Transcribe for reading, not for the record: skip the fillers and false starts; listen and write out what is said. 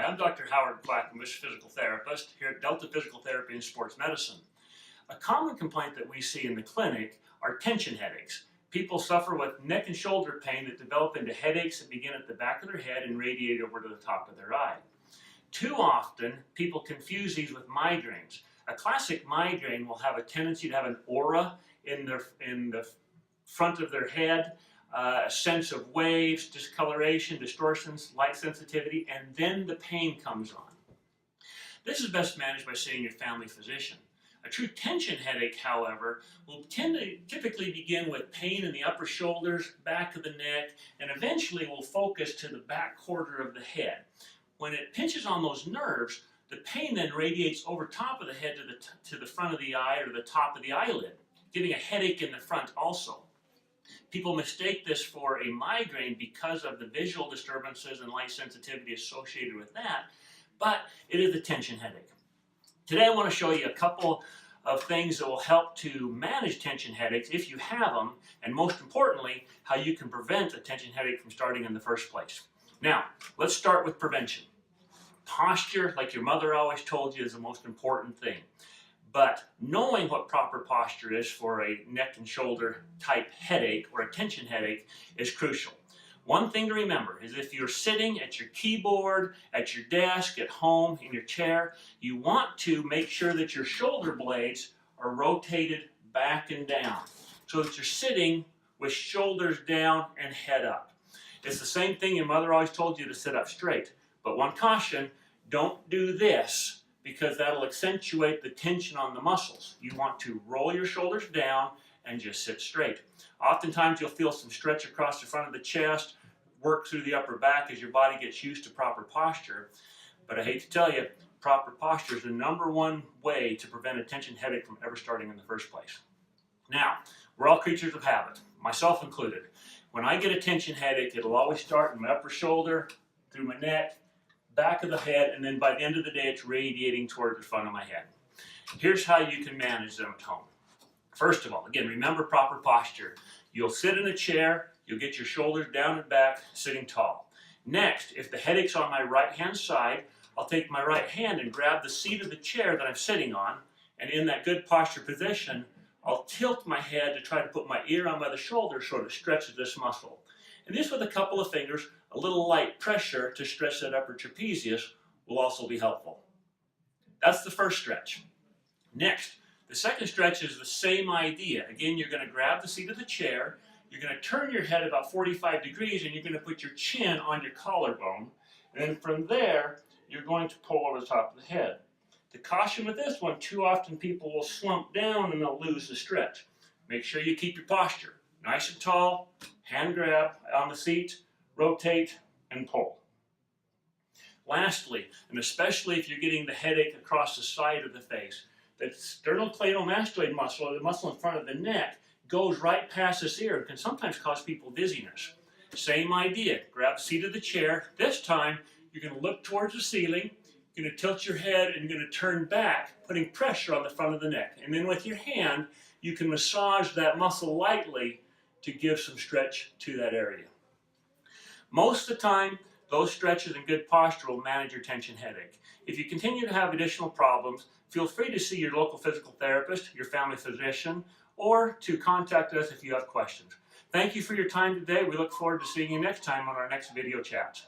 I'm Dr. Howard Quackenbush, physical therapist here at Delta Physical Therapy and Sports Medicine. A common complaint that we see in the clinic are tension headaches. People suffer with neck and shoulder pain that develop into headaches that begin at the back of their head and radiate over to the top of their eye. Too often, people confuse these with migraines. A classic migraine will have a tendency to have an aura in the front of their head, a sense of waves, discoloration, distortions, light sensitivity, and then the pain comes on. This is best managed by seeing your family physician. A true tension headache, however, will typically begin with pain in the upper shoulders, back of the neck, and eventually will focus to the back quarter of the head. When it pinches on those nerves, the pain then radiates over top of the head to the front of the eye or the top of the eyelid, giving a headache in the front also. People mistake this for a migraine because of the visual disturbances and light sensitivity associated with that, but it is a tension headache. Today I want to show you a couple of things that will help to manage tension headaches if you have them, and most importantly, how you can prevent a tension headache from starting in the first place. Now, let's start with prevention. Posture, like your mother always told you, is the most important thing. But knowing what proper posture is for a neck and shoulder type headache or a tension headache is crucial. One thing to remember is if you're sitting at your keyboard, at your desk, at home, in your chair, you want to make sure that your shoulder blades are rotated back and down so that you're sitting with shoulders down and head up. It's the same thing your mother always told you to sit up straight. But one caution, don't do this because that'll accentuate the tension on the muscles. You want to roll your shoulders down and just sit straight. Oftentimes you'll feel some stretch across the front of the chest, work through the upper back as your body gets used to proper posture. But I hate to tell you, proper posture is the #1 way to prevent a tension headache from ever starting in the first place. Now, we're all creatures of habit, myself included. When I get a tension headache, it'll always start in my upper shoulder, through my neck, back of the head, and then by the end of the day, it's radiating toward the front of my head. Here's how you can manage them at home. First of all, again, remember proper posture. You'll sit in a chair, you'll get your shoulders down and back, sitting tall. Next, if the headache's on my right-hand side, I'll take my right hand and grab the seat of the chair that I'm sitting on, and in that good posture position, I'll tilt my head to try to put my ear on by the shoulder so it stretches this muscle. And this with a couple of fingers, a little light pressure to stretch that upper trapezius will also be helpful. That's the first stretch. Next, the second stretch is the same idea. Again, you're going to grab the seat of the chair, you're going to turn your head about 45 degrees, and you're going to put your chin on your collarbone. And then from there, you're going to pull over the top of the head. The caution with this one, too often people will slump down and they'll lose the stretch. Make sure you keep your posture nice and tall, hand grab on the seat, rotate, and pull. Lastly, and especially if you're getting the headache across the side of the face, the sternocleidomastoid muscle, or the muscle in front of the neck, goes right past this ear and can sometimes cause people dizziness. Same idea, grab the seat of the chair. This time, you're going to look towards the ceiling, you're going to tilt your head, and you're going to turn back, putting pressure on the front of the neck. And then with your hand, you can massage that muscle lightly to give some stretch to that area. Most of the time, those stretches and good posture will manage your tension headache. If you continue to have additional problems, feel free to see your local physical therapist, your family physician, or to contact us if you have questions. Thank you for your time today. We look forward to seeing you next time on our next video chat.